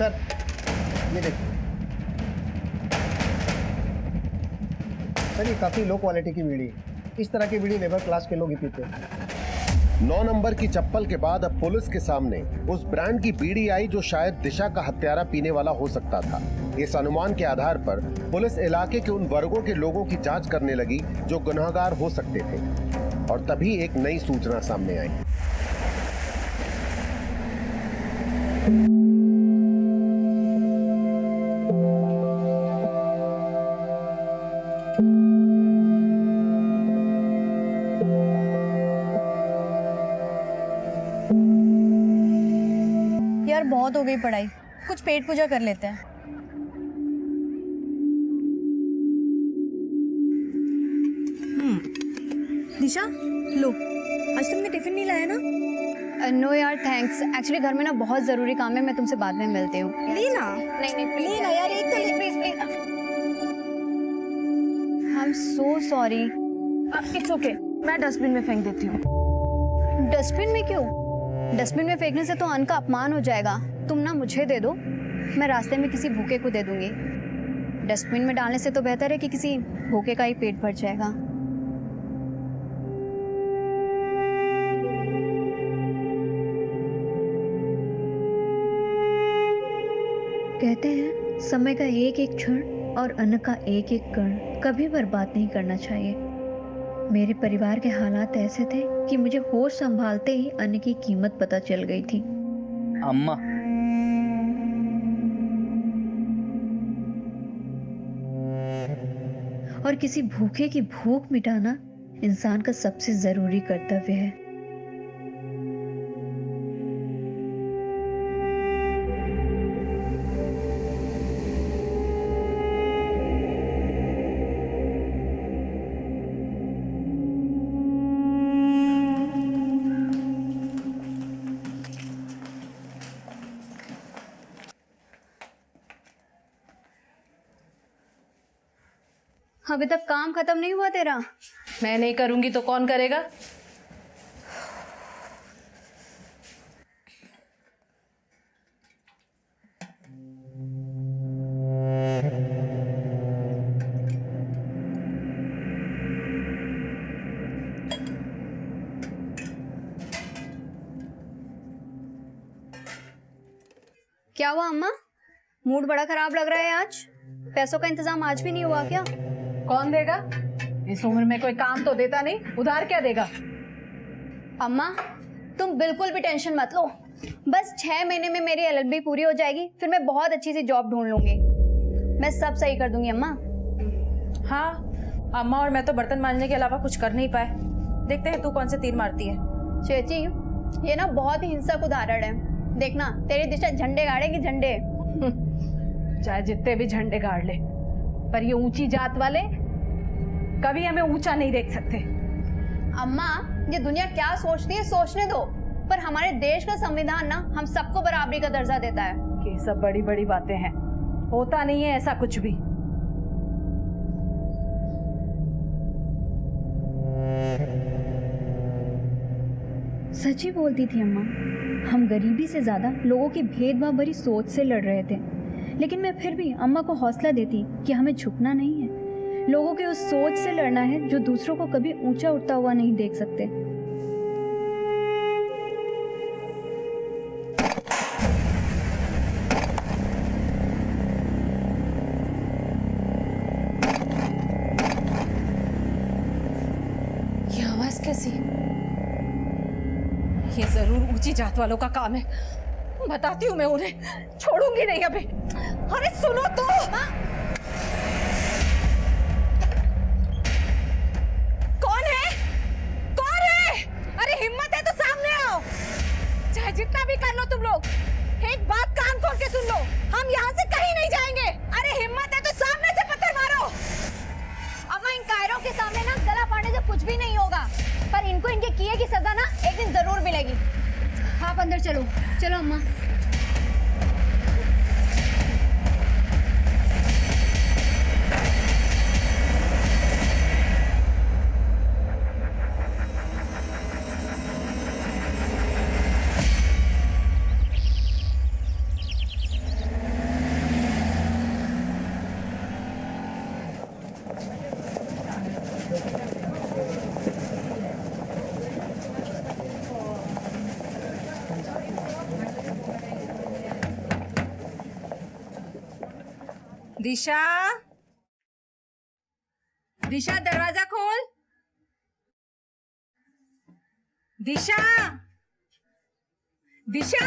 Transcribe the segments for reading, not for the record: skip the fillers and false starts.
Sir ये देखिए sir, ये काफी लो क्वालिटी की बीड़ी है। इस तरह की बीड़ी लेबर क्लास के लोग ही पीते हैं। 9 नंबर की चप्पल के बाद अब पुलिस के सामने उस ब्रांड की बीड़ी आई जो शायद दिशा का हत्यारा पीने वाला हो सकता था। इस अनुमान के आधार पर पुलिस इलाके के उन वर्गों के लोगों की जांच करने लगी जो गुनहगार हो सकते थे, और तभी एक नई सूचना सामने आई। यार बहुत हो गई पढ़ाई, कुछ पेट पूजा कर लेते हैं। दिशा लो, आज तुमने टिफिन नहीं लाया ना? नो यार थैंक्स, एक्चुअली घर में ना बहुत ज़रूरी काम है, मैं तुमसे बाद में मिलती हूँ। लेना नहीं प्लीज लेना यार, एक तो please please. I am so sorry. It's okay, मैं डस्टबिन में फेंक देती हूँ। डस्टबिन में क्यों? डस्टबिन में फेंकने से तो अन्न का अपमान हो जाएगा। तुम ना मुझे दे दो, मैं रास्ते में किसी भूखे को दे दूंगी। डस्टबिन में डालने से तो बेहतर है कि किसी भूखे का ही पेट भर जाएगा। कहते हैं समय का एक एक क्षण और अन्न का एक एक कण कभी बर्बाद नहीं करना चाहिए। मेरे परिवार के हालात ऐसे थे कि मुझे होश संभालते ही अन्न की कीमत पता चल गई थी। अम्मा, और किसी भूखे की भूख मिटाना इंसान का सबसे जरूरी कर्तव्य है। अभी तक काम खत्म नहीं हुआ तेरा? मैं नहीं करूंगी तो कौन करेगा? क्या हुआ अम्मा, मूड बड़ा खराब लग रहा है आज? पैसों का इंतजाम आज भी नहीं हुआ क्या? कौन देगा? इस उम्र में कोई काम तो देता नहीं, उधार क्या देगा? अम्मा तुम बिल्कुल भी टेंशन मत लो, बस 6 महीने में मेरी LLB पूरी हो जाएगी, फिर मैं बहुत अच्छी सी जॉब ढूंढ लूंगी। मैं सब सही कर दूंगी अम्मा। हाँ, अम्मा और मैं तो बर्तन मांजने के अलावा कुछ कर नहीं पाए। देखते हैं तू कौन से तीर मारती है। चेची ये ना बहुत ही हिंसक उदाहरण है, देखना तेरी दिशा झंडे गाड़ेगी, झंडे। चाहे जितने भी झंडे गाड़ ले, पर ये ऊंची जात वाले कभी हमें ऊंचा नहीं देख सकते। अम्मा ये दुनिया क्या सोचती है सोचने दो, पर हमारे देश का संविधान ना हम सबको बराबरी का दर्जा देता है। ये सब बड़ी बड़ी बातें हैं, होता नहीं है ऐसा कुछ भी। सच ही बोलती थी अम्मा, हम गरीबी से ज्यादा लोगों की भेदभाव भरी सोच से लड़ रहे थे, लेकिन मैं फिर भी अम्मा को हौसला देती कि हमें झुकना नहीं है, लोगों की उस सोच से लड़ना है जो दूसरों को कभी ऊंचा उठता हुआ नहीं देख सकते। ये आवाज कैसी? ये जरूर ऊंची जात वालों का काम है, बताती हूँ मैं उन्हें, छोड़ूंगी नहीं अभी। अरे सुनो तो। कौन है? कौन है? अरे हिम्मत है तो सामने आओ, चाहे जितना भी कर लो तुम लोग। एक बात कान खोल के सुन लो, हम यहाँ से कहीं नहीं जाएंगे। अरे हिम्मत है तो सामने से पत्थर मारो। अम्मा इन कायरों के सामने ना गला फाड़ने से कुछ भी नहीं होगा, पर इनको इनके किए की सजा ना एक दिन जरूर मिलेगी। आप अंदर चलो, चलो अम्मा। दिशा, दिशा दरवाजा खोल। दिशा, दिशा,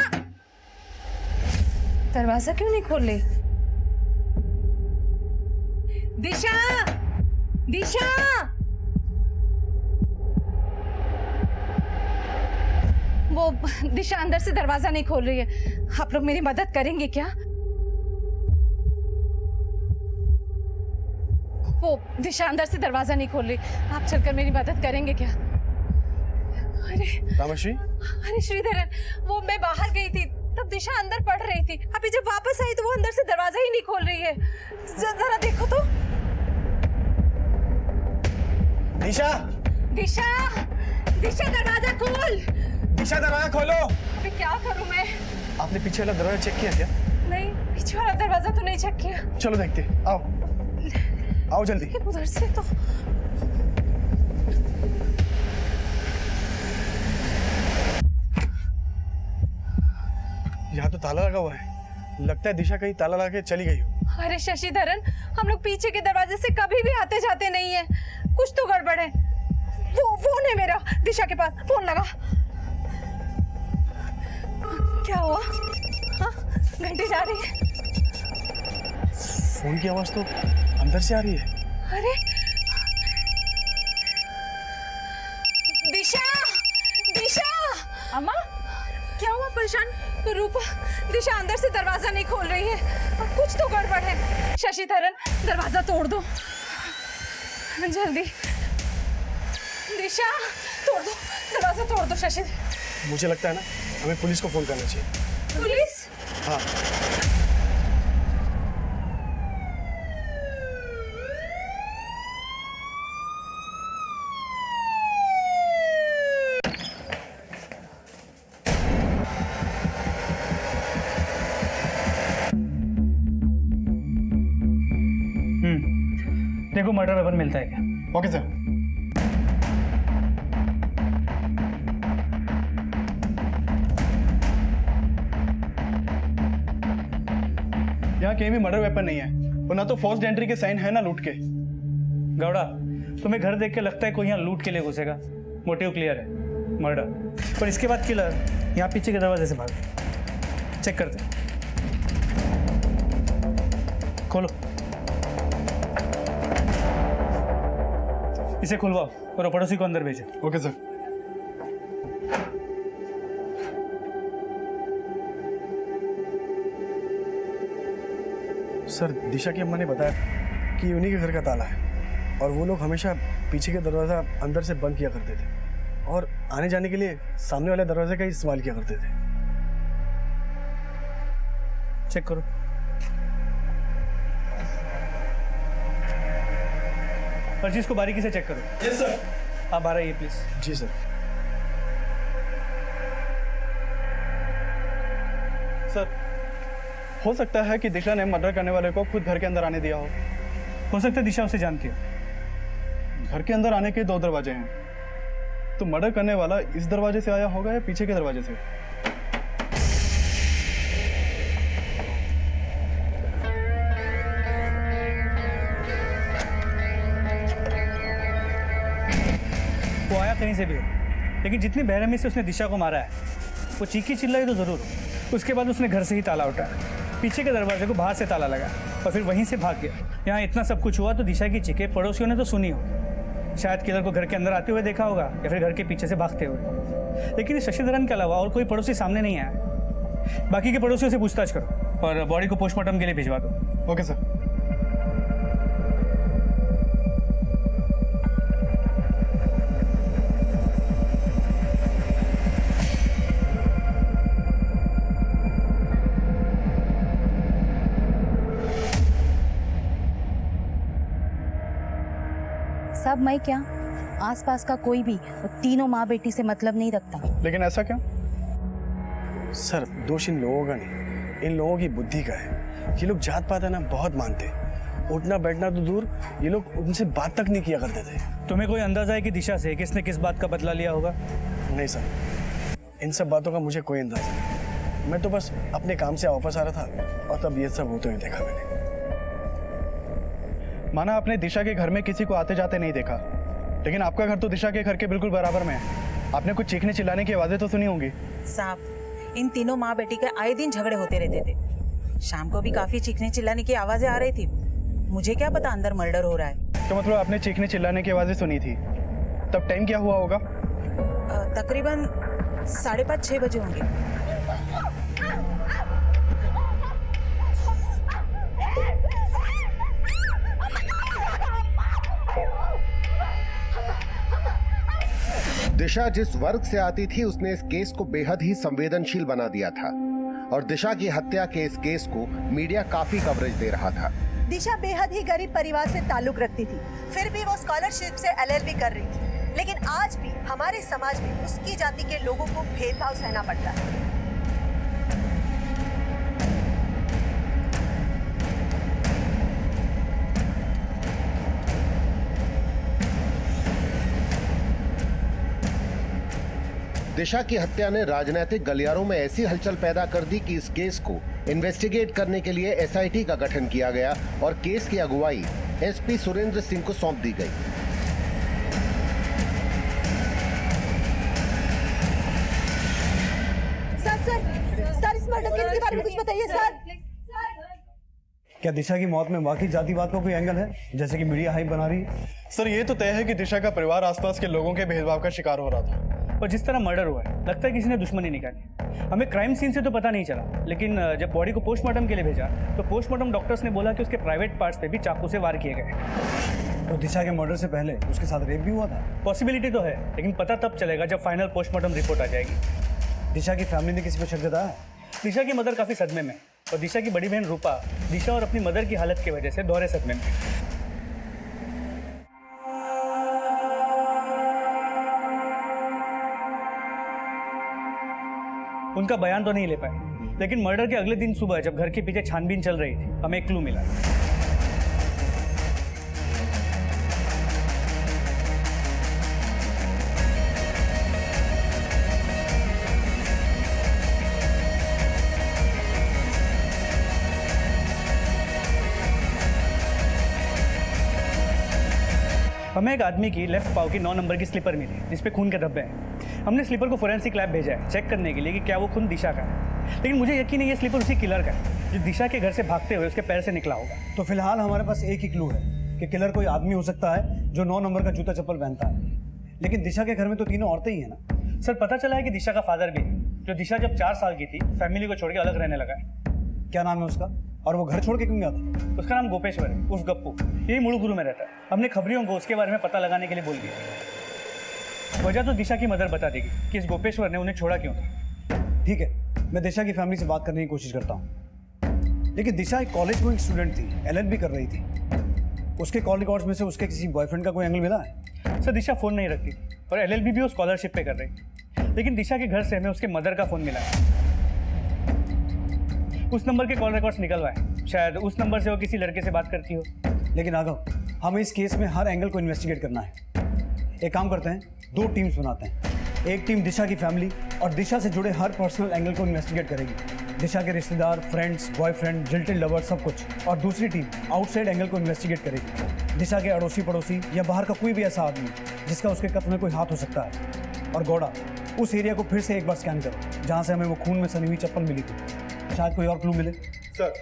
दरवाजा क्यों नहीं खोल रही? दिशा, दिशा, वो दिशा अंदर से दरवाजा नहीं खोल रही है। आप लोग मेरी मदद करेंगे क्या? वो दिशा अंदर से दरवाजा नहीं खोल रही, आप चलकर मेरी मदद करेंगे क्या? अरे रामश्री, अरे श्रीधरन, वो मैं बाहर गई थी तब दिशा अंदर पढ़ रही थी। अभी जब वापस आई तो वो अंदर से दरवाजा ही नहीं खोल रही है। जरा देखो तो। दिशा, दिशा, दिशा दरवाजा खोल। दिशा दरवाजा खोलो। अभी क्या करूं मैं? आपने पीछे वाला दरवाजा चेक किया क्या? नहीं, पीछे वाला दरवाजा तो नहीं चेक किया। चलो देखते, आओ आओ जल्दी। लेकिन उधर से तो यहाँ तो ताला लगा हुआ है, लगता है दिशा कहीं ताला लगा के चली गई हो। अरे शशिधरन, हम लोग पीछे के दरवाजे से कभी भी आते जाते नहीं है, कुछ तो गड़बड़ है। वो फोन है मेरा, दिशा के पास, फोन लगा। क्या हुआ? हाँ, घंटी जा रही है। फोन की आवाज तो अंदर से आ रही है। अरे दिशा, दिशा, अम्मा क्या हुआ? परेशान रूपा, दिशा अंदर से दरवाजा नहीं खोल रही है, अब कुछ तो गड़बड़ है। शशिधरन, दरवाजा तोड़ दो जल्दी। दिशा, तोड़ दो दरवाजा, तोड़ दो शशि। मुझे लगता है ना, हमें पुलिस को फोन करना चाहिए। पुलिस? हाँ। देखो मर्डर वेपन मिलता है क्या? Okay sir. यहाँ कहीं भी मर्डर वेपन नहीं है, और ना तो फोर्स्ड एंट्री के साइन है ना लूट के। गौड़ा, तुम्हें घर देख के लगता है कोई यहाँ लूट के लिए घुसेगा? मोटिव क्लियर है, मर्डर। पर इसके बाद किलर यहाँ पीछे के दरवाजे से भागा। चेक करते हैं, खोलो, इसे खुलवाओ और पड़ोसी को अंदर भेजो। Okay sir. सर, दिशा की अम्मा ने बताया कि उन्हीं के घर का ताला है और वो लोग हमेशा पीछे के दरवाज़ा अंदर से बंद किया करते थे और आने जाने के लिए सामने वाले दरवाजे का ही इस्तेमाल किया करते थे। चेक करो। हर चीज को बारीकी से चेक करो। Yes sir. आप बाहर आइए प्लीज। Ji sir. सर, हो सकता है कि दिशा ने मर्डर करने वाले को खुद घर के अंदर आने दिया हो सकता है दिशा उसे जानती हो। घर के अंदर आने के 2 दरवाजे हैं, तो मर्डर करने वाला इस दरवाजे से आया होगा या पीछे के दरवाजे से। वो आया कहीं से भी हो, लेकिन जितनी बेरहमी से उसने दिशा को मारा है, वो चीखी चिल्लाई तो जरूर हो। उसके बाद उसने घर से ही ताला उठाया, पीछे के दरवाजे को बाहर से ताला लगा और फिर वहीं से भाग गया। यहाँ इतना सब कुछ हुआ तो दिशा की चीखें पड़ोसियों ने तो सुनी होगी। शायद किलर को घर के अंदर आते हुए देखा होगा या फिर घर के पीछे से भागते हुए। लेकिन शशिधरन के अलावा और कोई पड़ोसी सामने नहीं आया। बाकी के पड़ोसियों से पूछताछ करो और बॉडी को पोस्टमार्टम के लिए भिजवा दो। Okay sir. सब मैं क्या, आसपास का कोई भी तीनों माँ बेटी से मतलब नहीं रखता। लेकिन ऐसा क्यों? सर, दोष इन लोगों का नहीं, इन लोगों की बुद्धि का है। ये लोग जात पात है ना बहुत मानते, उठना बैठना तो दूर, ये लोग उनसे बात तक नहीं किया करते थे। तुम्हें कोई अंदाजा है कि दिशा से किसने किस बात का बदला लिया होगा? नहीं सर, इन सब बातों का मुझे कोई अंदाजा नहीं। मैं तो बस अपने काम से वापस आ रहा था और तब ये सब होते हुए देखा मैंने। माना आपने दिशा के घर में किसी को आते जाते नहीं देखा, लेकिन आपका घर तो दिशा के घर के बिल्कुल बराबर में है। आपने कुछ चीखने चिल्लाने की आवाज़ें तो सुनी होंगी। साहब, इन तीनों माँ बेटी के आए दिन झगड़े होते रहते थे। शाम को भी काफी चीखने चिल्लाने की आवाजें आ रही थी। मुझे क्या पता अंदर मर्डर हो रहा है। तो मतलब आपने चीखने चिल्लाने की आवाज़ें सुनी थी। तब टाइम क्या हुआ होगा? तकरीबन 5:30-6 बजे होंगे। दिशा जिस वर्ग से आती थी उसने इस केस को बेहद ही संवेदनशील बना दिया था और दिशा की हत्या के इस केस को मीडिया काफी कवरेज दे रहा था। दिशा बेहद ही गरीब परिवार से ताल्लुक रखती थी, फिर भी वो स्कॉलरशिप से LLB कर रही थी। लेकिन आज भी हमारे समाज में उसकी जाति के लोगों को भेदभाव सहना पड़ता है। दिशा की हत्या ने राजनीतिक गलियारों में ऐसी हलचल पैदा कर दी कि इस केस को इन्वेस्टिगेट करने के लिए SIT का गठन किया गया और केस की अगुवाई SP सुरेंद्र सिंह को सौंप दी गई। सर इस मर्डर केस के बारे में कुछ बताइए सर। क्या दिशा की मौत में वाकई जातिवाद का कोई एंगल है, जैसे कि मीडिया हाइप बना रही है? सर, ये तो तय है कि दिशा का परिवार आसपास के लोगों के भेदभाव का शिकार हो रहा था। और जिस तरह मर्डर हुआ है, लगता है किसी ने दुश्मनी निकाली। हमें क्राइम सीन से तो पता नहीं चला, लेकिन जब बॉडी को पोस्टमार्टम के लिए भेजा तो पोस्टमार्टम डॉक्टर्स ने बोला कि उसके प्राइवेट पार्ट्स पे भी चाकू से वार किए गए। तो दिशा के मर्डर से पहले उसके साथ रेप भी हुआ था? पॉसिबिलिटी तो है, लेकिन पता तब चलेगा जब फाइनल पोस्टमार्टम रिपोर्ट आ जाएगी। दिशा की फैमिली ने किसी पर शक जताया? दिशा की मदर काफ़ी सदमे में, और दिशा की बड़ी बहन रूपा दिशा और अपनी मदर की हालत की वजह से दोहरे सदमे में। उनका बयान तो नहीं ले पाए, लेकिन मर्डर के अगले दिन सुबह जब घर के पीछे छानबीन चल रही थी, हमें एक क्लू मिला। हमें एक आदमी की लेफ्ट पाव की 9 नंबर की स्लीपर मिली, जिसपे खून के धब्बे हैं। हमने स्लीपर को फोरेंसिक लैब भेजा है चेक करने के लिए कि क्या वो खून दिशा का है, लेकिन मुझे यकीन है ये स्लीपर उसी किलर का है जो दिशा के घर से भागते हुए उसके पैर से निकला होगा। तो फिलहाल हमारे पास एक ही क्लू है कि किलर कोई आदमी हो सकता है जो 9 नंबर का जूता चप्पल पहनता है, लेकिन दिशा के घर में तो तीनों औरतें ही है ना। सर, पता चला है कि दिशा का फादर भी है, जो दिशा जब 4 साल की थी फैमिली को छोड़ के अलग रहने लगा है। क्या नाम है उसका, और वो घर छोड़ के क्यों गया था? उसका नाम गोपेश्वर है, उस गप्पू। यही मुड़ुगुरु में रहता है। हमने खबरियों को उसके बारे में पता लगाने के लिए बोल दिया। वजह तो दिशा की मदर बता देगी कि इस गोपेश्वर ने उन्हें छोड़ा क्यों था। ठीक है, मैं दिशा की फैमिली से बात करने की कोशिश करता हूँ। लेकिन दिशा एक कॉलेज गोइंग स्टूडेंट थी, LLB कर रही थी। उसके कॉल रिकॉर्ड्स में से उसके किसी बॉयफ्रेंड का कोई एंगल मिला है? सर, दिशा फ़ोन नहीं रखती और LLB भी वो स्कॉलरशिप पे कर रही, लेकिन दिशा के घर से हमें उसके मदर का फ़ोन मिला है। उस नंबर के कॉल रिकॉर्ड्स निकलवाए, शायद उस नंबर से वो किसी लड़के से बात करती हो। लेकिन राघव, हमें इस केस में हर एंगल को इन्वेस्टिगेट करना है। एक काम करते हैं, 2 टीम्स बनाते हैं। एक टीम दिशा की फैमिली और दिशा से जुड़े हर पर्सनल एंगल को इन्वेस्टिगेट करेगी, दिशा के रिश्तेदार, फ्रेंड्स, बॉयफ्रेंड, जिल्टेड लवर, सब कुछ। और दूसरी टीम आउटसाइड एंगल को इन्वेस्टिगेट करेगी, दिशा के अड़ोसी पड़ोसी या बाहर का कोई भी ऐसा आदमी जिसका उसके कत्ल में कोई हाथ हो सकता है। और गौड़ा, उस एरिया को फिर से एक बार स्कैन करो जहाँ से हमें वो खून में सनी हुई चप्पल मिली थी, शायद कोई और क्लू मिले। सर,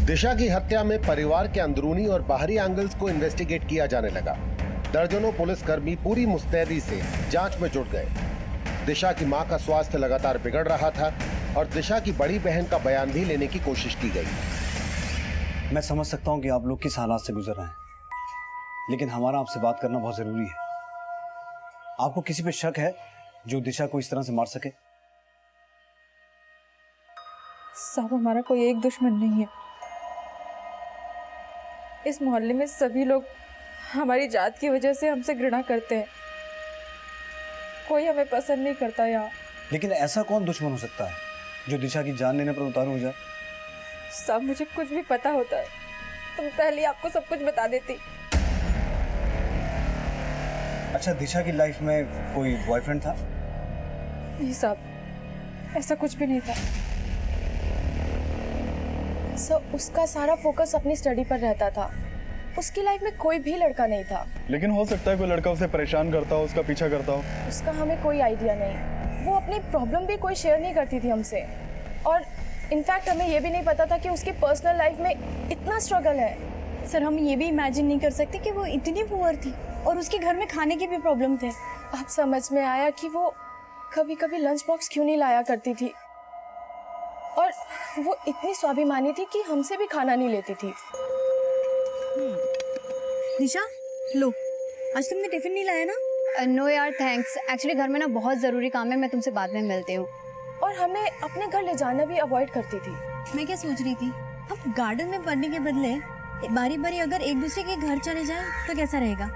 दिशा की हत्या में परिवार के अंदरूनी और बाहरी एंगल्स को इन्वेस्टिगेट किया जाने लगा। दर्जनों पुलिसकर्मी पूरी मुस्तैदी से जांच में जुट गए। दिशा की मां का स्वास्थ्य लगातार बिगड़ रहा था और दिशा की बड़ी बहन का बयान भी लेने की कोशिश की गई। मैं समझ सकता हूँ कि आप लोग किस हालात से गुजर रहे हैं, लेकिन हमारा आपसे बात करना बहुत जरूरी है। आपको किसी पे शक है जो दिशा को इस तरह से मार सके? साहब, हमारा कोई एक दुश्मन नहीं है। इस मोहल्ले में सभी लोग हमारी जात की वजह से हमसे घृणा करते हैं। कोई हमें पसंद नहीं करता यहाँ। लेकिन ऐसा कौन दुश्मन हो सकता है जो दिशा की जान लेने पर उतारू हो जाए? साहब, मुझे कुछ भी पता होता है तुम पहले आपको सब कुछ बता देती। अच्छा, दिशा की लाइफ में कोई बॉयफ्रेंड था? नहीं साहब, ऐसा कुछ भी नहीं था। सर उसका सारा फोकस अपनी स्टडी पर रहता था। उसकी लाइफ में कोई भी लड़का नहीं था। लेकिन हो सकता है कोई लड़का उसे परेशान करता हो, उसका पीछा करता हो। उसका हमें कोई आइडिया नहीं। वो अपनी प्रॉब्लम भी कोई शेयर नहीं करती थी हमसे, और इनफैक्ट हमें ये भी नहीं पता था कि उसकी पर्सनल लाइफ में इतना स्ट्रगल है। सर हम ये भी इमेजिन नहीं कर सकते कि वो इतनी पुअर थी और उसके घर में खाने के भी प्रॉब्लम थे। अब समझ में आया कि वो कभी कभी लंच बॉक्स क्यों नहीं लाया करती थी, और वो इतनी स्वाभिमानी थी कि हमसे भी खाना नहीं लेती थी। निशा लो, आज तुमने टिफिन नहीं लाया ना? नो यार थैंक्स, एक्चुअली घर में ना बहुत ज़रूरी काम है, मैं तुमसे बाद में मिलती हूँ। और हमें अपने घर ले जाना भी अवॉइड करती थी। मैं क्या सोच रही थी, अब गार्डन में पढ़ने के बदले बारी बारी अगर एक दूसरे के घर चले जाए तो कैसा रहेगा?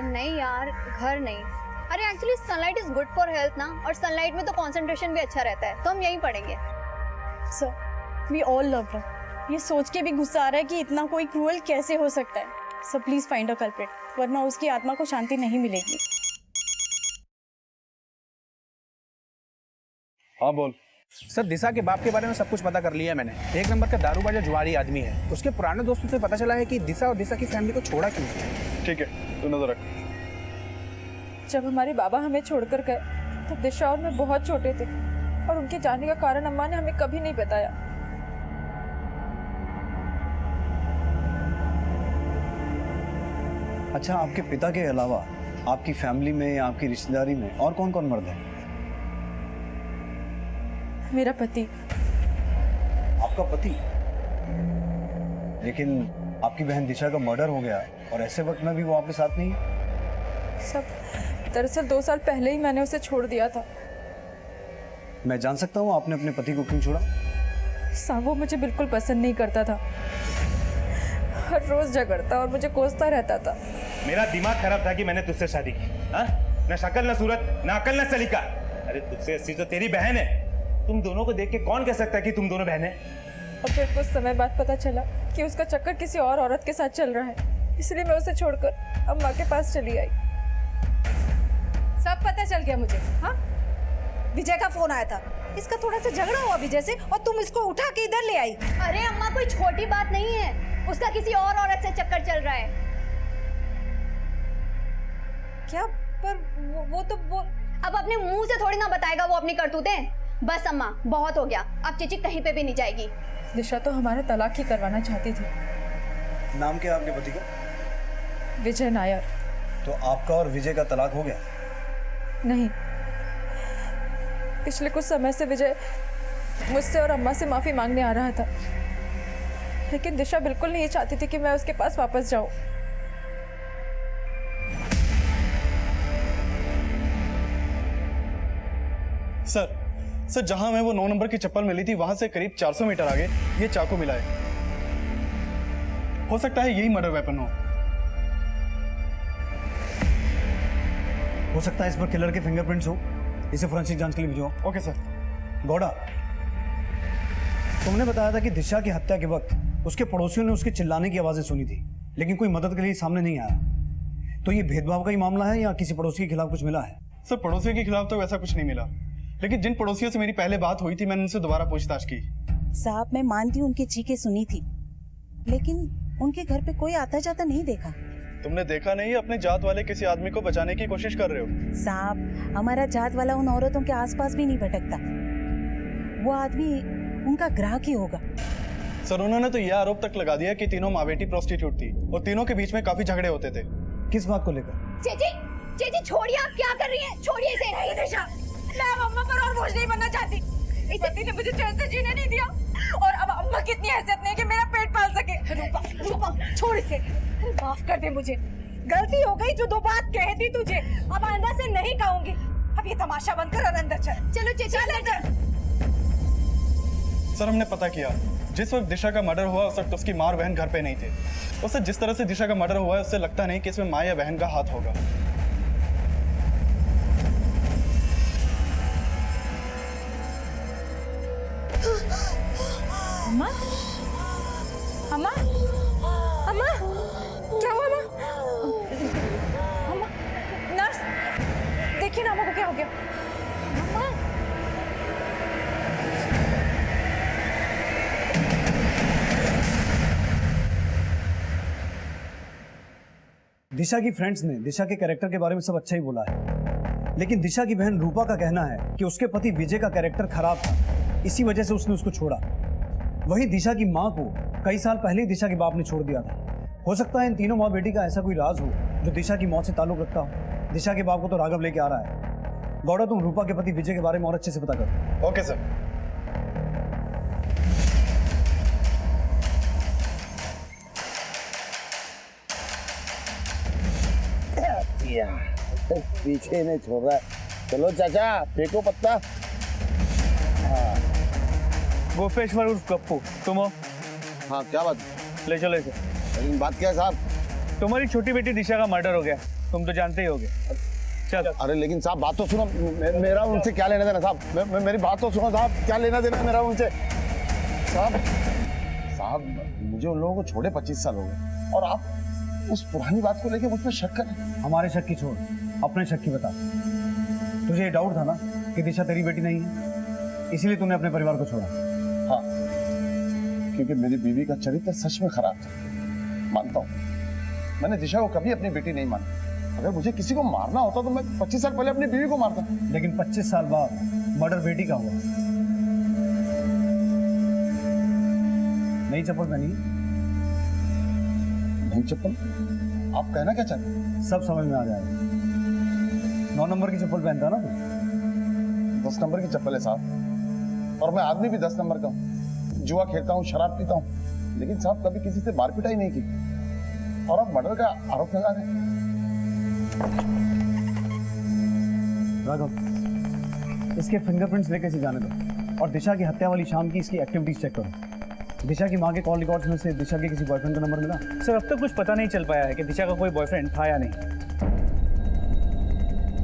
नहीं यार, घर नहीं। अरे actually sunlight is good for health ना, और सनलाइट में तो कंसंट्रेशन भी अच्छा रहता है, तो हम यहीं पढ़ेंगे। Sir we all love her. ये सोच के भी गुस्सा आ रहा है कि इतना कोई क्रूअल कैसे हो सकता है। Sir please find a culprit, वरना उसकी आत्मा को शांति नहीं मिलेगी। हाँ बोल। सर दिशा के बाप के बारे में सब कुछ पता कर लिया मैंने। एक नंबर का दारूबाज जुआरी आदमी है। उसके पुराने दोस्तों से पता चला है कि दिशा और दिशा की फैमिली को छोड़ा क्यों है। ठीक है, तू नजर रख। जब हमारे बाबा हमें छोड़कर गए तब दिशा और मैं बहुत छोटे थे, और उनके जाने का कारण अम्मा ने हमें कभी नहीं बताया। अच्छा, आपके पिता के अलावा आपकी फैमिली में, आपकी रिश्तेदारी में और कौन कौन मर्द है? मेरा पति। आपका पति? लेकिन आपकी बहन दिशा का मर्डर हो गया और ऐसे वक्त में भी वो आपके साथ नहीं है? सब दरअसल 2 साल पहले ही मैंने उसे छोड़ दिया था। मैं जान सकता हूँ आपने अपने पति को क्यों छोड़ा? वो मुझे बिल्कुल पसंद नहीं करता था, हर रोज झगड़ता और मुझे कोसता रहता था। मेरा दिमाग खराब था कि मैंने तुझसे शादी की। हाँ, ना शक्ल ना सूरत ना अकल ना सलीका। अरे तुझसे अच्छी तो तेरी बहन है। तुम दोनों को देख के कौन कह सकता है कि तुम दोनों बहन हैं? और फिर कुछ समय बाद पता चला कि उसका चक्कर किसी और औरत के साथ चल रहा है, इसलिए मैं उसे छोड़कर अम्मा के पास चली आई। सब पता चल गया मुझे। हाँ, विजय का फोन आया था, इसका थोड़ा सा झगड़ा हुआ विजय से, और तुम इसको उठा के इधर ले आई। अरे अम्मा कोई छोटी बात नहीं है, उसका किसी और औरत से चक्कर चल रहा है। क्या? पर वो तो अब अपने मुंह से थोड़ी ना बताएगा वो अपनी करतूतें। बस अम्मा बहुत हो गया, अब चिची कहीं पे भी नहीं जाएगी। दिशा तो हमारा तलाक ही करवाना चाहती थी। नाम क्या है आपके पति का? विजय नायर। तो आपका और विजय का तलाक हो गया? नहीं, पिछले कुछ समय से विजय मुझसे और अम्मा से माफी मांगने आ रहा था, लेकिन दिशा बिल्कुल नहीं चाहती थी कि मैं उसके पास वापस जाऊं। सर जहां हमें वो 9 नंबर की चप्पल मिली थी वहां से करीब 400 मीटर आगे ये चाकू मिला है। हो सकता है यही मर्डर वेपन हो सकता है इस पर किलर के फिंगरप्रिंट्स हो। इसे फोरेंसिक जांच के लिए भिजवाओ। Okay sir. गौड़ा, तुमने बताया था कि दिशा की हत्या के वक्त उसके पड़ोसियों ने उसके चिल्लाने की आवाजें सुनी थी, लेकिन कोई मदद के लिए सामने नहीं आया। तो ये भेदभाव का ही मामला है या किसी पड़ोसी के खिलाफ कुछ मिला है? सर पड़ोसियों के खिलाफ तो वैसा कुछ नहीं मिला, लेकिन जिन पड़ोसियों से मेरी पहले बात हुई थी मैंने उनसे दोबारा पूछताछ की। साहब मैं मानती हूँ उनकी चीखें सुनी थी, लेकिन उनके घर पे कोई आता जाता नहीं देखा। तुमने देखा नहीं अपने जात वाले किसी आदमी को बचाने की कोशिश कर रहे हो? साहब हमारा जात वाला उन औरतों के आसपास भी नहीं भटकता, वो आदमी उनका ग्राहक ही होगा। सर उन्होंने तो यह आरोप तक लगा दिया कि तीनों माँ बेटी प्रोस्टिट्यूट थी और तीनों के बीच में काफी झगड़े होते थे। किस बात को लेकर? चेची छोड़िए, आप क्या कर रही हैं? छोड़िए इसे। नहीं दिशा, मैं अब अम्मा पर और बोझ नहीं बनना चाहती। इस पति ने मुझे चैन से जीने नहीं दिया, और अब अम्मा की इतनी हैसियत नहीं कि मेरा पेट पाल सके। रूपा छोड़ इसे, माफ कर दे मुझे, गलती हो गई। जो 2 बात कह दी तुझे, अब आइंदा से नहीं कहूंगी। अब ये तमाशा बंद कर और अंदर चल। चलो चेची अंदर। सर हमने पता किया, जिस वक्त दिशा का मर्डर हुआ उस वक्त उसकी माँ और बहन घर पे नहीं थे। उससे जिस तरह से दिशा का मर्डर हुआ है उससे लगता नहीं कि इसमें माँ या बहन का हाथ होगा। अम्मा, अम्मा, अम्मा, क्या हुआ अम्मा? अम्मा, नर्स, देखिए ना अम्मा को क्या हो गया। अम्मा, दिशा की फ्रेंड्स ने दिशा के कैरेक्टर के बारे में सब अच्छा ही बोला है, लेकिन दिशा की बहन रूपा का कहना है कि उसके पति विजय का कैरेक्टर खराब था, इसी वजह से उसने उसको छोड़ा। वहीं दिशा की माँ को कई साल पहले ही दिशा के बाप ने छोड़ दिया था। हो सकता है इन तीनों माँ बेटी का ऐसा कोई राज हो जो दिशा की मौत से ताल्लुक रखता हो। दिशा के बाप को तो राघव लेके आ रहा है। गौड़ा, तुम रूपा के पति विजय के बारे में और अच्छे से पता करो। Okay sir. पीछे नहीं छोड़ रहा है। चलो चाचा, फेंको पत्ता। गोपेश्वर उर्फ गप्पू, तुम हो? हाँ, क्या बात? ले चलो इसे। लेकिन बात क्या है साहब? तुम्हारी छोटी बेटी दिशा का मर्डर हो गया, तुम तो जानते ही होगे। चल। अरे लेकिन साहब बात तो सुनो, मेरा उनसे क्या लेना देना साहब? मेरी बात तो सुनो साहब, क्या लेना देना मेरा उनसे? साहब मुझे उन लोगों को छोड़े 25 साल हो गए और आप उस पुरानी बात को लेके मुझ पर शक करें। हमारे शक की छोड़, अपने शक की बता। तुझे ये डाउट था ना कि दिशा तेरी बेटी नहीं है, इसीलिए तूने अपने परिवार को छोड़ा? हाँ, क्योंकि मेरी बीवी का चरित्र सच में खराब था, मानता हूँ। मैंने दिशा को कभी अपनी बेटी नहीं माना। अगर मुझे किसी को मारना होता तो मैं 25 साल पहले अपनी बीवी को मारता। लेकिन 25 साल बाद मर्डर बेटी का हुआ। नई चप्पल पहनी? नई चप्पल? आप कहना क्या चाहते हैं? सब समझ में आ जाएगा। 9 नंबर की चप्पल पहनता ना तू? 10 नंबर की चप्पल है साहब, और मैं आदमी भी 10 नंबर का हूँ। जुआ खेलता हूँ, शराब पीता हूँ, लेकिन साहब कभी किसी से मारपीटाई नहीं की। और आप मर्डर का आरोप लगा रहे हैं। राघव, इसके फिंगरप्रिंट्स लेके इसे जाने दो और दिशा की हत्या वाली शाम की इसकी एक्टिविटीज चेक करो। दिशा की माँ के कॉल रिकॉर्ड्स में से दिशा के किसी बॉयफ्रेंड का नंबर मिला? सर, अब तक कुछ पता नहीं चल पाया है कि दिशा का कोई बॉयफ्रेंड था या नहीं।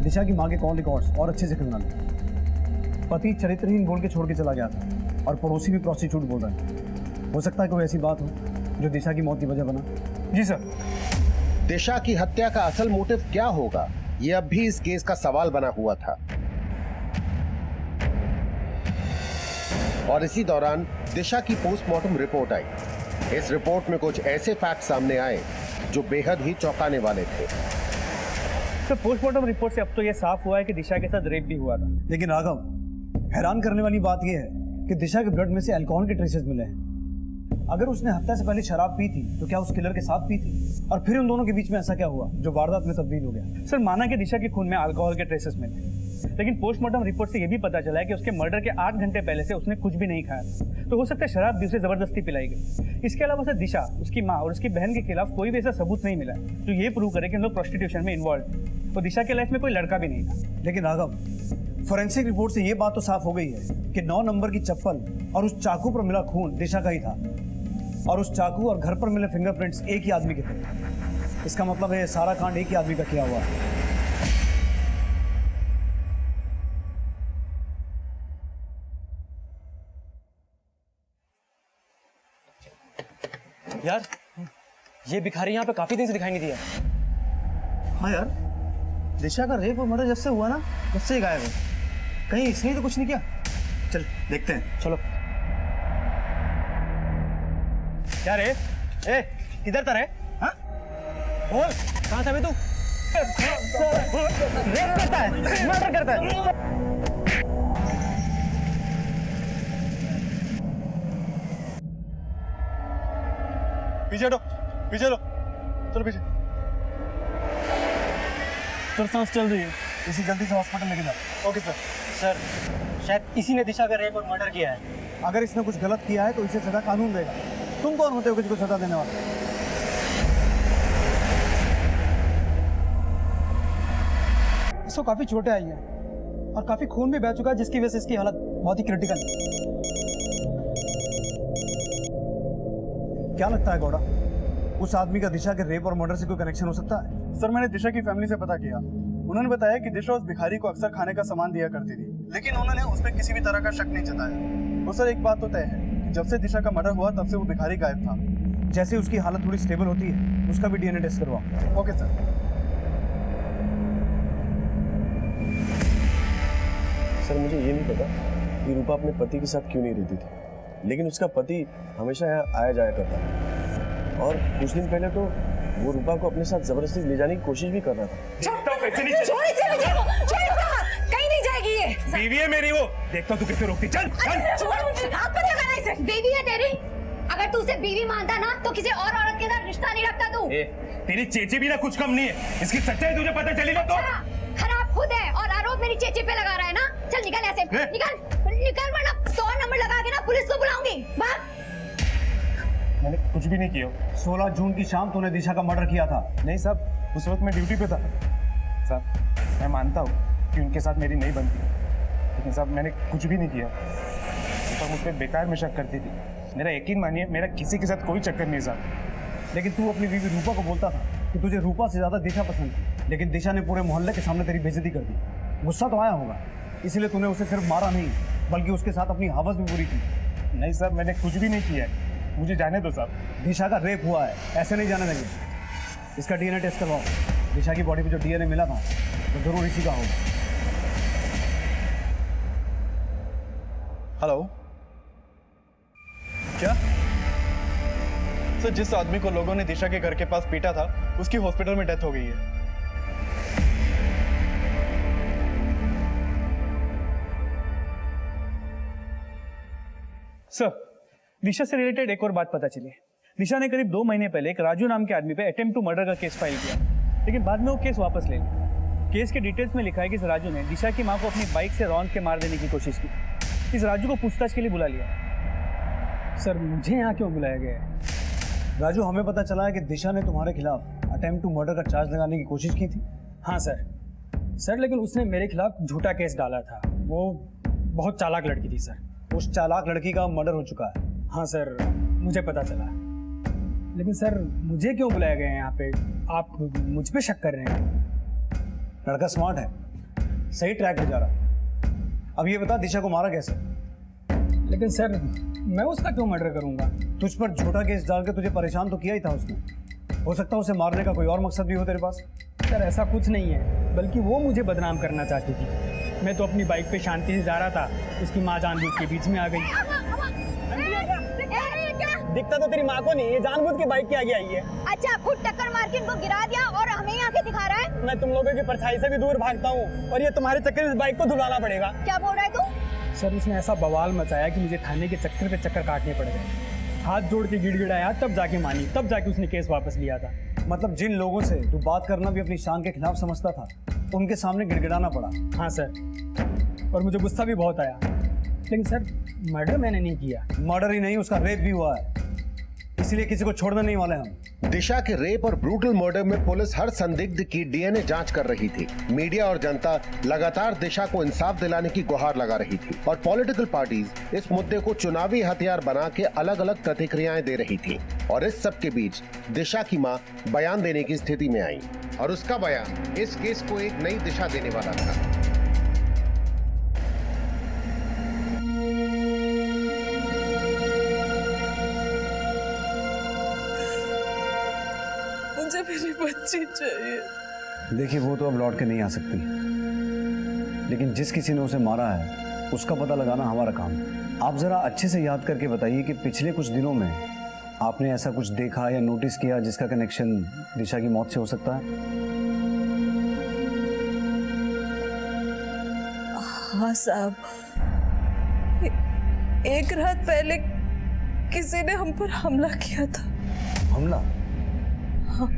दिशा की माँ के कॉल रिकॉर्ड्स और अच्छे से खंगालो। पति चरित्रहीन बोल के छोड़ के चला गया था और पड़ोसी भी प्रोस्टिट्यूट बोल रहा है। हो सकता है कोई ऐसी बात हो जो दिशा की मौत की वजह बना। जी सर। दिशा की हत्या का असल मोटिव क्या होगा, यह अब भी इस केस का सवाल बना हुआ था। और इसी दौरान दिशा की पोस्टमार्टम रिपोर्ट आई। इस रिपोर्ट में कुछ ऐसे फैक्ट सामने आए जो बेहद ही चौंकाने वाले थे। सर, पोस्टमार्टम रिपोर्ट से अब तो यह साफ हुआ है कि दिशा के साथ रेप भी हुआ था। लेकिन राघव, हैरान करने वाली बात यह है कि दिशा के ब्लड में से अल्कोहल के ट्रेसेस मिले हैं। अगर उसने हत्या से पहले शराब पी थी तो क्या उस किलर के साथ पी थी? और फिर उन दोनों के बीच में ऐसा क्या हुआ जो वारदात में तब्दील हो गया? सर, माना कि दिशा के खून में अल्कोहल के ट्रेसेस मिले, लेकिन पोस्टमार्टम रिपोर्ट से यह भी पता चला है कि उसके मर्डर के 8 घंटे पहले से उसने कुछ भी नहीं खाया। तो हो सकता है शराब भी उसे जबरदस्ती पिलाई गई। इसके अलावा सर, दिशा, उसकी माँ और उसकी बहन के खिलाफ कोई भी ऐसा सबूत नहीं मिला जो ये प्रूव करे कि उन लोग प्रोस्टिट्यूशन में इन्वॉल्व थे। तो दिशा के लाइफ में कोई लड़का भी नहीं था। लेकिन राघव, फोरेंसिक रिपोर्ट से यह बात तो साफ हो गई है कि 9 नंबर की चप्पल और उस चाकू पर मिला खून दिशा का ही था, और उस चाकू और घर पर मिले फिंगरप्रिंट्स एक ही आदमी के थे। इसका मतलब है सारा कांड एक ही आदमी का किया हुआ है। यार, ये भिखारी यहाँ पे काफी दिन से दिखाई नहीं दिया। हाँ यार, दिशा का रेप और मर्डर जब से हुआ ना, तब से ही गायब है। कहीं इसने तो कुछ नहीं किया? चल देखते हैं, चलो। क्या रे? ए, किधर था रे? हाँ? बोल, कहाँ था बे तू? रेप करता है, मर्डर करता है। पीछे हटो, पीछे हटो, चलो पीछे। सर, सांस चल रही है, इसी जल्दी से हॉस्पिटल लेके जाओ। Okay sir. सर, शायद इसी ने दिशा का रेप और मर्डर किया है। अगर इसने कुछ गलत किया है तो इसे सजा कानून देगा। तुम कौन होते हो किसी को सजा देने वाले? इसको काफी चोटें आई हैं और काफी खून भी बह चुका है, जिसकी वजह से इसकी हालत बहुत ही क्रिटिकल है। क्या लगता है गौड़ा, उस आदमी का दिशा के रेप और मर्डर से कोई कनेक्शन हो सकता है? सर, मैंने दिशा की फैमिली से पता किया। उन्होंने बताया कि दिशा उस भिखारी को अक्सर खाने का सामान दिया करती थी, लेकिन उन्होंने उस पर किसी भी तरह का शक नहीं जताया। तो सर, एक बात तो तय है कि जब से दिशा का मर्डर हुआ तब से वो भिखारी गायब था। जैसे उसकी हालत थोड़ी स्टेबल होती है, उसका भी डीएनए टेस्ट करवाओ। Okay sir. सर, मुझे ये नहीं पता कि रूपा अपने पति के साथ क्यों नहीं रहती थी, लेकिन उसका पति हमेशा यहाँ आया जाया करता था। और कुछ दिन पहले तो वो रूपा को अपने साथ जबरदस्ती ले जाने की कोशिश भी कर रहा था। छोड़ इसे विजय को, छोड़ इसका हाथ, कहीं नहीं जाएगी ये। बीवी है मेरी वो, देखता हूँ तू कैसे रोकती। चल चल। हाथ पर लगाना इसे। बीवी है तेरी, अगर तू उसे बीवी मानता ना तो किसी और औरत के साथ रिश्ता नहीं रखता तू। तेरी चेची भी ना कुछ कम नहीं है, इसकी सच्चाई तुझे पता चली ना तो। खराब खुद है और आरोप मेरी चेची पे लगा रहा है ना। चल निकल ऐसे, निकल वरना 100 नंबर लगा के ना पुलिस को बुलाऊंगी। भाग। मैंने कुछ भी नहीं किया। 16 जून की शाम तूने दिशा का मर्डर किया था। नहीं साहब, उस वक्त मैं ड्यूटी पे था। साहब मैं मानता हूँ कि उनके साथ मेरी नहीं बनती, लेकिन साहब मैंने कुछ भी नहीं किया। तो मुझ पर बेकार में शक करती थी। मेरा यकीन मानिए, मेरा किसी के साथ कोई चक्कर नहीं साहब। लेकिन तू अपनी बीवी रूपा को बोलता था कि तुझे रूपा से ज्यादा दिशा पसंद थी, लेकिन दिशा ने पूरे मोहल्ले के सामने तेरी बेइज्जती कर दी। गुस्सा तो आया होगा, इसलिए तूने उसे सिर्फ मारा नहीं बल्कि उसके साथ अपनी हवस भी पूरी की। नहीं साहब, मैंने कुछ भी नहीं किया है, मुझे जाने दो साहब। दिशा का रेप हुआ है, ऐसे नहीं जाने देंगे। इसका डीएनए टेस्ट करवाओ। दिशा की बॉडी पे जो डीएनए मिला था वो जरूर इसी का होगा। हेलो, क्या सर, जिस आदमी को लोगों ने दिशा के घर के पास पीटा था उसकी हॉस्पिटल में डेथ हो गई है। सर, दिशा से रिलेटेड एक और बात पता चली। दिशा ने करीब 2 महीने पहले एक राजू नाम के आदमी पे अटेम्प्ट टू मर्डर का केस फाइल किया, लेकिन बाद में वो केस वापस ले लिया। केस के डिटेल्स में लिखा है कि इस राजू ने दिशा की मां को अपनी बाइक से रौंद के मार देने की कोशिश की। इस राजू को पूछताछ के लिए बुला लिया। सर, मुझे यहाँ क्यों बुलाया गया है? राजू, हमें पता चला है कि दिशा ने तुम्हारे खिलाफ अटेम्प्ट टू मर्डर का चार्ज लगाने की कोशिश की थी। हाँ सर, लेकिन उसने मेरे खिलाफ झूठा केस डाला था। वो बहुत चालाक लड़की थी सर। उस चालाक लड़की का मर्डर हो चुका है। हाँ सर, मुझे पता चला। लेकिन सर, मुझे क्यों बुलाया गया है यहाँ पे? आप मुझ पे शक कर रहे हैं? लड़का स्मार्ट है, सही ट्रैक पे जा रहा है। अब ये बता, दिशा को मारा कैसे? लेकिन सर, मैं उसका क्यों मर्डर करूंगा? तुझ पर झूठा केस डाल के तुझे परेशान तो किया ही था उसने। हो सकता है उसे मारने का कोई और मकसद भी हो तेरे पास। सर, ऐसा कुछ नहीं है, बल्कि वो मुझे बदनाम करना चाहती थी। मैं तो अपनी बाइक पे शांति से जा रहा था, उसकी माँ जानबूझ के बीच में आ गई। दिखता तो तेरी माँ को नहीं, ये जानबूझ के बाइक के आगे आई है। अच्छा, खुद टक्कर मार के इनको गिरा दिया और हमें यहाँ के दिखा रहा है। मैं तुम लोगों की परछाई से भी दूर भागता हूँ और ये तुम्हारे चक्कर में इस बाइक को धुलाना पड़ेगा। क्या बोल रहा है तू? सर, उसने ऐसा बवाल मचाया कि मुझे थाने के चक्कर पे चक्कर काटने पड़ गए। हाथ जोड़ के गिड़गिड़ाया, तब जाके मानी, तब जाके उसने केस वापस लिया था। मतलब जिन लोगों से तू बात करना भी अपनी शान के खिलाफ समझता था, उनके सामने गिड़गिड़ाना पड़ा। हाँ सर, और मुझे गुस्सा भी बहुत आया। लेकिन सर, मर्डर मैंने नहीं किया। मर्डर ही नहीं, उसका रेप भी हुआ है, इसलिए किसी को छोड़ने नहीं वाले हम। दिशा के रेप और ब्रूटल मर्डर में पुलिस हर संदिग्ध की डीएनए जांच कर रही थी। मीडिया और जनता लगातार दिशा को इंसाफ दिलाने की गुहार लगा रही थी और पॉलिटिकल पार्टीज इस मुद्दे को चुनावी हथियार बना के अलग अलग प्रतिक्रियाएं दे रही थी। और इस सब के बीच दिशा की मां बयान देने की स्थिति में आई और उसका बयान इस केस को एक नई दिशा देने वाला था। मुझे मेरी बच्ची चाहिए। देखिए, वो तो अब लौट के नहीं आ सकती, लेकिन जिस किसी ने उसे मारा है उसका पता लगाना हमारा काम है। आप जरा अच्छे से याद करके बताइए कि पिछले कुछ दिनों में आपने ऐसा कुछ देखा या नोटिस किया जिसका कनेक्शन दिशा की मौत से हो सकता है? हाँ साहब, एक रात पहले किसी ने हम पर हमला किया था। हमला? हाँ।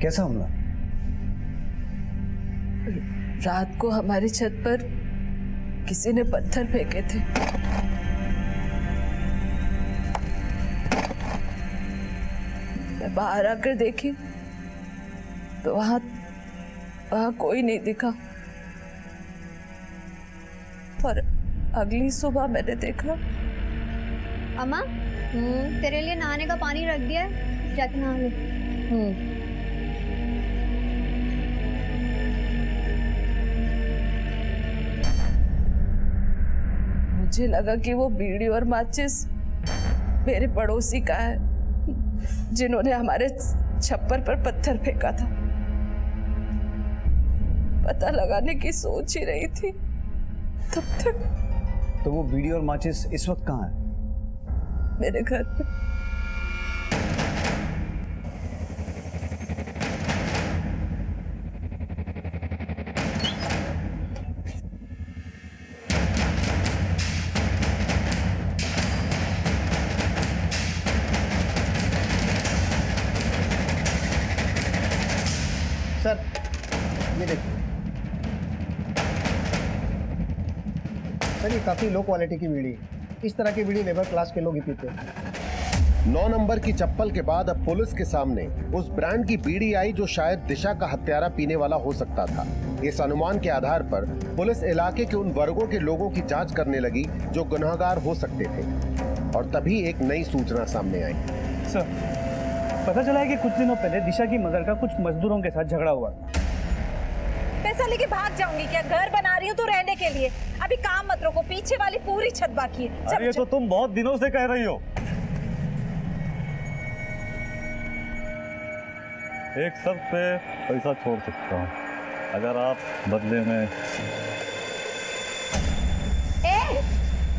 कैसा हमला? रात को हमारी छत पर किसी ने पत्थर फेंके थे। मैं बाहर आकर देखी तो वहां कोई नहीं दिखा और अगली सुबह मैंने देखा। अम्मा, तेरे लिए नहाने का पानी रख दिया है, जाके नहा ले। मुझे लगा कि वो बीड़ी और माचिस मेरे पड़ोसी का है, जिन्होंने हमारे छप्पर पर पत्थर फेंका था। पता लगाने की सोच ही रही थी तब तक। तो वो बीड़ी और माचिस इस वक्त कहाँ है? मेरे घर पे। सर ये देखिए सर, ये काफ़ी लो क्वालिटी की बीड़ी है। इस तरह की बीड़ी लेबर क्लास के लोग ही पीते हैं। 9 नंबर की चप्पल के बाद अब पुलिस के सामने उस ब्रांड की बीड़ी आई जो शायद दिशा का हत्यारा पीने वाला हो सकता था। इस अनुमान के आधार पर पुलिस इलाके के उन वर्गों के लोगों की जांच करने लगी जो गुनहगार हो सकते थे, और तभी एक नई सूचना सामने आई। सर, पता चला है कि कुछ दिनों पहले दिशा की मदर का कुछ मजदूरों के साथ झगड़ा हुआ। पैसा लेके भाग जाऊंगी क्या? घर बना रही हूँ तो रहने के लिए। अभी काम मत रोको, पीछे वाली पूरी छत बाकी है। अरे तो तुम बहुत दिनों से कह रही हो। एक शर्त पे पैसा छोड़ सकता हूँ, अगर आप बदले में।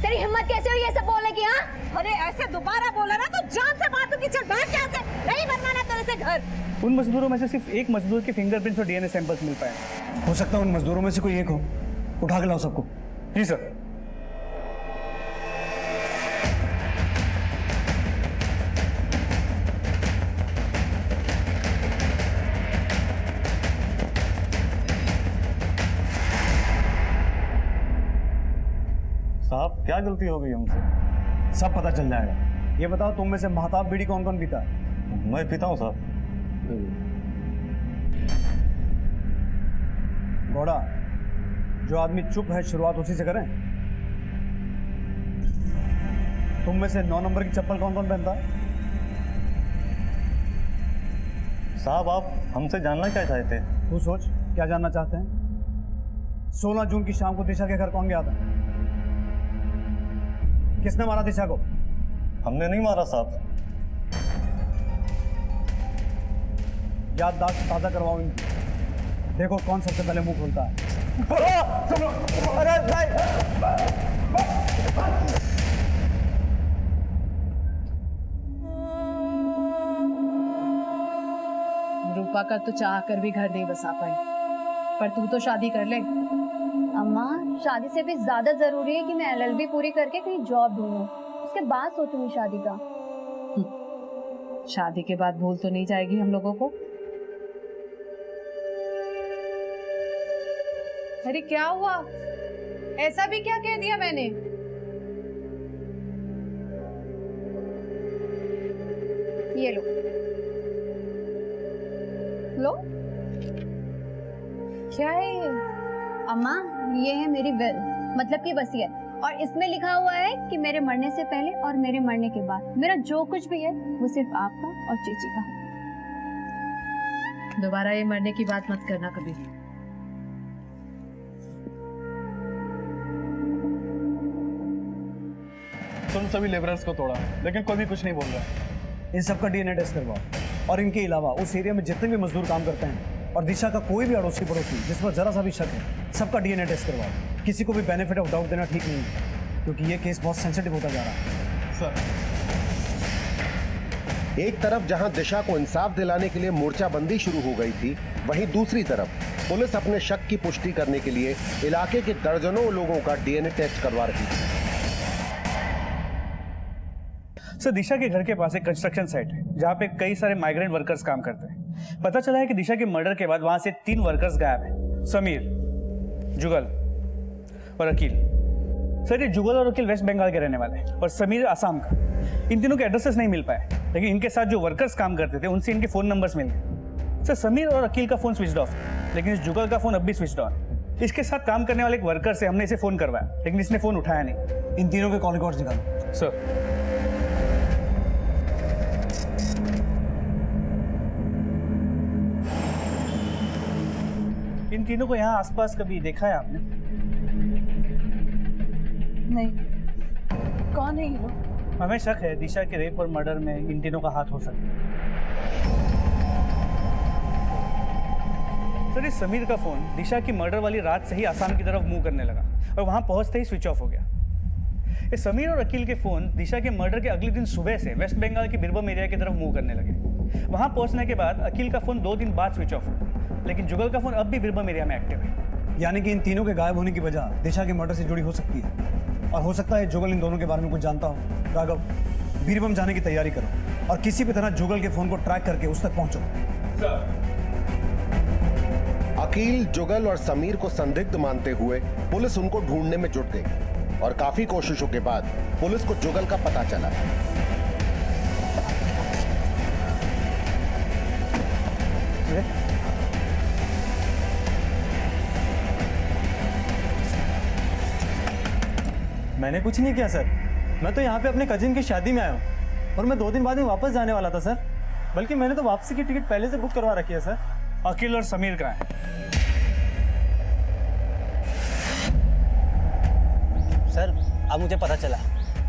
तेरी हिम्मत कैसे हुई ये सब बोलने की? हाँ, अरे ऐसे दोबारा बोला ना तो जान से मार दूंगी। चल भाग यहाँ से, नहीं बनवाना तेरे से घर। उन मजदूरों में से सिर्फ एक मजदूर के फिंगरप्रिंट्स और डीएनए सैंपल्स मिल पाए। हो सकता है उन मजदूरों में से कोई एक हो। उठा के लाओ सबको। जी सर। साहब, क्या गलती हो गई हमसे? सब पता चल जाएगा। ये बताओ, तुम में से महताब बीड़ी कौन कौन पीता है? मैं पीता हूँ साहब। घोड़ा, जो आदमी चुप है शुरुआत उसी से करें। तुम में से 9 नंबर की चप्पल कौन कौन पहनता है? साहब, आप हमसे जानना क्या चाहते हैं? तू सोच, क्या जानना चाहते हैं? 16 जून की शाम को दिशा के घर कौन गया था? किसने मारा दिशा को? हमने नहीं मारा साहब। याददाश्त ताजा करवाओ इनकी। देखो कौन सबसे पहले मुंह खोलता है। रूपा का तो चाह कर भी घर नहीं बसा पाई, पर तू तो शादी कर ले। अम्मा, शादी से भी ज्यादा जरूरी है कि मैं एलएलबी पूरी करके कहीं जॉब ढूंढूं, उसके बाद सोचूंगी शादी का। शादी के बाद भूल तो नहीं जाएगी हम लोगों को? अरे क्या हुआ? ऐसा भी क्या कह दिया मैंने? ये लो लो। क्या है ये? अम्मा, ये है मेरी विल, मतलब की वसीयत, और इसमें लिखा हुआ है कि मेरे मरने से पहले और मेरे मरने के बाद मेरा जो कुछ भी है वो सिर्फ आपका और चीची का। दोबारा ये मरने की बात मत करना कभी। तुम सभी लेबरर्स को तोड़ा, लेकिन कोई भी कुछ नहीं बोल रहा। इन सबका डीएनए टेस्ट करवाओ, और इनके अलावा उस एरिया में जितने भी मजदूर काम करते हैं और दिशा का कोई भी अड़ोसी पड़ोसी जिस पर जरा सा भी शक है, सबका डीएनए टेस्ट करवाओ। किसी को भी बेनिफिट ऑफ डाउट देना ठीक नहीं है, क्योंकि ये केस बहुत सेंसिटिव होता जा रहा है। सर, एक तरफ जहां दिशा को इंसाफ दिलाने के लिए मोर्चाबंदी शुरू हो गई थी, वहीं दूसरी तरफ पुलिस अपने शक की पुष्टि करने के लिए इलाके के दर्जनों लोगों का डीएनए टेस्ट करवा रही थी। सर, दिशा के घर के पास एक कंस्ट्रक्शन साइट है जहाँ पे कई सारे माइग्रेंट वर्कर्स काम करते हैं। पता चला है कि दिशा के मर्डर के बाद वहां से 3 वर्कर्स गायब हैं, समीर, जुगल और अकील। सर, ये जुगल और अकील वेस्ट बंगाल के रहने वाले हैं और समीर आसाम का। इन तीनों के एड्रेसेस नहीं मिल पाए, लेकिन इनके साथ जो वर्कर्स काम करते थे उनसे इनके फोन नंबर्स मिल गए। सर, समीर और अकील का फोन स्विच ऑफ है, लेकिन इस जुगल का फोन अब भी स्विच ऑन। इसके साथ काम करने वाले एक वर्कर से हमने इसे फोन करवाया, लेकिन इसने फोन उठाया नहीं। इन तीनों के कॉल रिकॉर्ड्स निकालो। सर, इन तीनों को यहाँ आसपास कभी देखा है आपने? नहीं। कौन है ये लोग? हमें शक है दिशा के रेप और मर्डर में इन तीनों का हाथ हो सकता है। सर, इस समीर का फोन दिशा की मर्डर वाली रात से ही आसाम की तरफ मूव करने लगा और वहां पहुंचते ही स्विच ऑफ हो गया। इस समीर और अकील के फोन दिशा के मर्डर के अगले दिन सुबह से वेस्ट बंगाल के बीरभूम एरिया की तरफ मूव करने लगे। वहां पहुंचने के बाद अकील का फोन 2 दिन बाद स्विच ऑफ हुआ, लेकिन जुगल का फोन अब भी बीरभूम एरिया में एक्टिव है। यानी कि इन तीनों के गायब होने की वजह दिशा के मर्डर से जुड़ी हो सकती है, और हो सकता है जुगल इन दोनों के बारे में कुछ जानता हो। राघव, बीरभूम जाने की तैयारी करो और किसी भी तरह जुगल के फोन को ट्रैक करके उस तक पहुंचो। अकील, जुगल और समीर को संदिग्ध मानते हुए पुलिस उनको ढूंढने में जुट गई और काफी कोशिशों के बाद पुलिस को जुगल का पता चला। मैंने कुछ नहीं किया सर, मैं तो यहाँ पे अपने कजिन की शादी में आया हूँ और मैं 2 दिन बाद में वापस जाने वाला था सर। बल्कि मैंने तो वापसी की टिकट पहले से बुक करवा रखी है सर। अकील और समीर कहाँ है? सर अब मुझे पता चला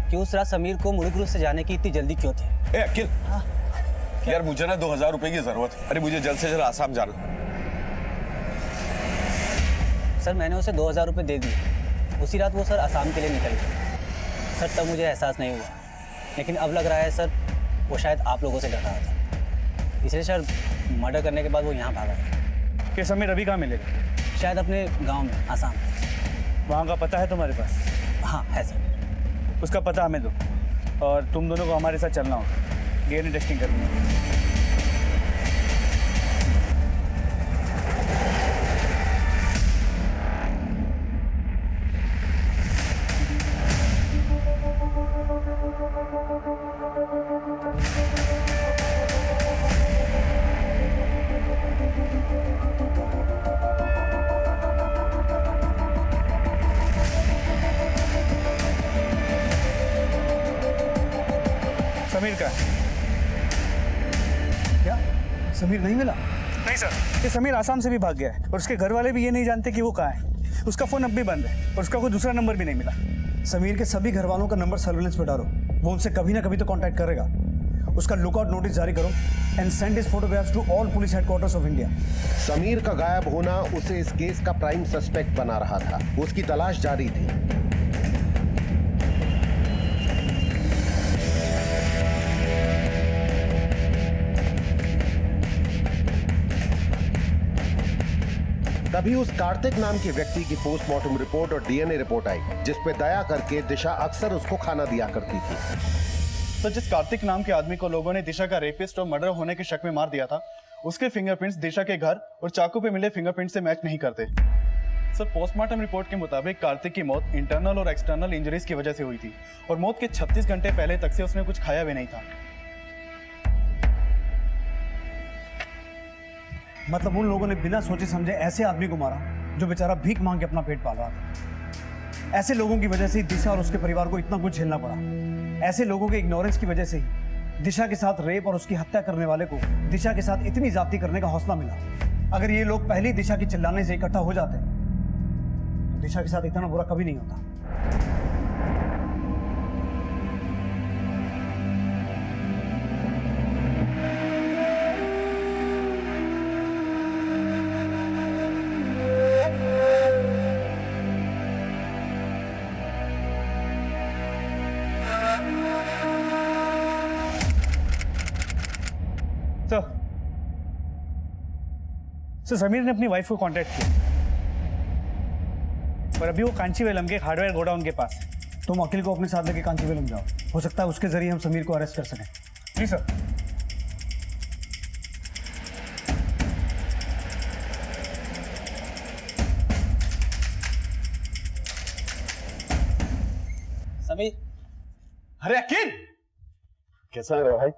कि उस रात समीर को मुड़ुगुरु से जाने की इतनी जल्दी क्यों थी। ए अकील, यार मुझे ना 2000 रुपए की जरूरत है। अरे मुझे जल्द से जल्द आसाम जाना। सर मैंने उसे 2000 रुपये दे दिए। उसी रात वो सर आसाम के लिए निकल गए। सर तब मुझे एहसास नहीं हुआ, लेकिन अब लग रहा है सर वो शायद आप लोगों से डर रहा था, इसलिए सर मर्डर करने के बाद वो यहाँ भागा है। कि समीर अभी कहाँ मिलेगा? शायद अपने गांव में, आसाम। वहाँ का पता है तुम्हारे पास? हाँ है सर। उसका पता हमें दो और तुम दोनों को हमारे साथ चलना होगा, डीएनए टेस्टिंग करनी है। समीर का क्या? समीर नहीं मिला? नहीं सर, ये समीर आसाम से भी भाग गया है और उसके घर वाले भी ये नहीं जानते कि वो कहाँ है। उसका फोन अब भी बंद है और उसका कोई दूसरा नंबर भी नहीं मिला। समीर के सभी घर वालों का नंबर सर्विलेंस पे डालो, वो उनसे कभी ना कभी तो कांटेक्ट करेगा। उसका लुकआउट नोटिस जारी करो and send his photographs to all police headquarters of India. Sameer का गायब होना उसे इस केस का प्राइम सस्पेक्ट बना रहा था। उसकी तलाश जारी थी। तभी उस कार्तिक नाम के व्यक्ति की पोस्टमार्टम रिपोर्ट और डीएनए रिपोर्ट आई, जिस पे दया करके दिशा अक्सर उसको खाना दिया करती थी। तो जिस कार्तिक नाम के आदमी को लोगों ने दिशा का रेपिस्ट और मर्डर होने के शक में मार दिया था, उसके फिंगरप्रिंट्स दिशा के घर और चाकू पे मिले फिंगरप्रिंट से मैच नहीं करते। सर पोस्टमार्टम रिपोर्ट के मुताबिक कार्तिक की मौत इंटरनल और एक्सटर्नल इंजरीज की वजह से हुई थी और मौत के 36 घंटे पहले तक से उसने कुछ खाया भी नहीं था। मतलब उन लोगों ने बिना सोचे समझे ऐसे आदमी को मारा जो बेचारा भीख मांग के अपना पेट पाल रहा था। ऐसे लोगों की वजह से ही दिशा और उसके परिवार को इतना कुछ झेलना पड़ा। ऐसे लोगों के इग्नोरेंस की वजह से ही दिशा के साथ रेप और उसकी हत्या करने वाले को दिशा के साथ इतनी ज्यादती करने का हौसला मिला। अगर ये लोग पहले ही दिशा की चिल्लाने से इकट्ठा हो जाते तो दिशा के साथ इतना बुरा कभी नहीं होता। तो समीर ने अपनी वाइफ को कांटेक्ट किया और अभी वो कांचीवेलम के हार्डवेयर गोडाउन के पास। तुम अखिल को अपने साथ लेके कांचीवेलम जाओ, हो सकता है उसके जरिए हम समीर को अरेस्ट कर सकें। जी सर। समीर। अरे अखिल, कैसा है भाई?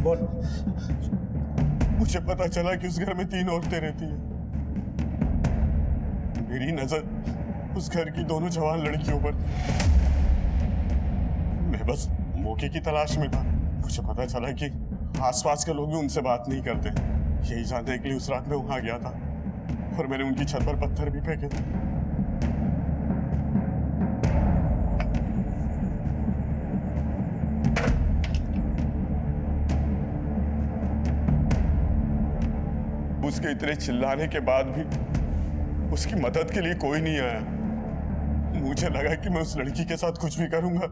बोल। मुझे पता चला कि उस घर में 3 औरतें रहती हैं। मेरी नजर उस घर की दोनों जवान लड़कियों पर। मैं बस मौके की तलाश में था। मुझे पता चला कि आसपास के लोग भी उनसे बात नहीं करते। यही जानने के लिए उस रात में वहां गया था और मैंने उनकी छत पर पत्थर भी फेंके थे। उसके इतने चिल्लाने के बाद भी उसकी मदद के लिए कोई नहीं आया। मुझे लगा कि मैं उस लड़की के साथ कुछ भी करूंगा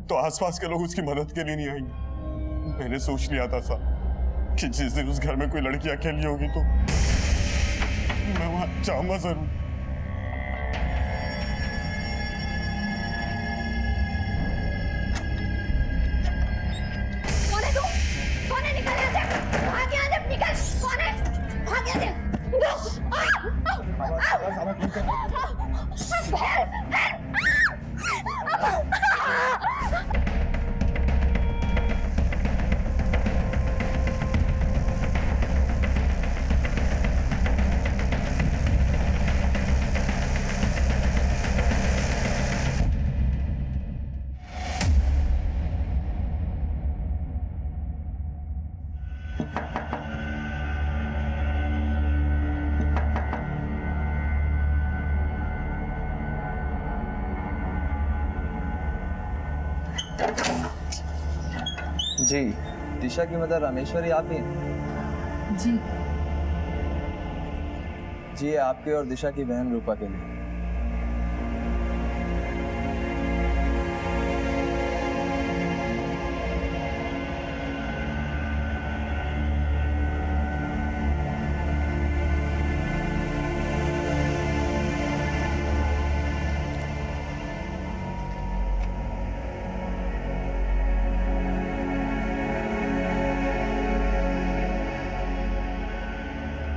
तो आसपास के लोग उसकी मदद के लिए नहीं आएंगे। मैंने सोच लिया था साहब कि जिस दिन उस घर में कोई लड़की अकेली होगी तो मैं वहां जाऊंगा जरूर। कौन है तू? कौन है? निकल यहाँ से! भाग यहाँ से! निकल! कौन है? भाग यहाँ से! जी, दिशा की मदर रामेश्वरी आप ही हैं? जी। जी, आपके और दिशा की बहन रूपा के लिए।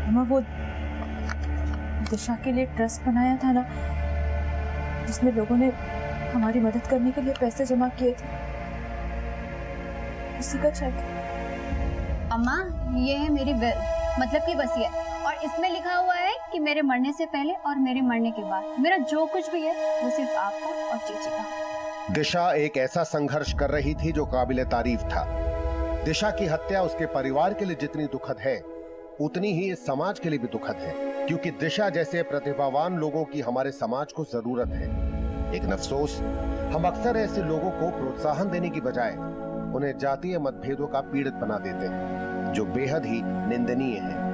अम्मा, वो दिशा के लिए ट्रस्ट बनाया था ना, जिसमें लोगों ने हमारी मदद करने के लिए पैसे जमा किए थे, उसी का चेक। अम्मा, ये है मेरी विल, मतलब की वसीयत, और इसमें लिखा हुआ है कि मेरे मरने से पहले और मेरे मरने के बाद मेरा जो कुछ भी है वो सिर्फ आपका और चीची का। दिशा एक ऐसा संघर्ष कर रही थी जो काबिले तारीफ था। दिशा की हत्या उसके परिवार के लिए जितनी दुखद है, उतनी ही इस समाज के लिए भी दुखद है, क्योंकि दिशा जैसे प्रतिभावान लोगों की हमारे समाज को जरूरत है। लेकिन अफसोस, हम अक्सर ऐसे लोगों को प्रोत्साहन देने की बजाय उन्हें जातीय मतभेदों का पीड़ित बना देते हैं, जो बेहद ही निंदनीय है।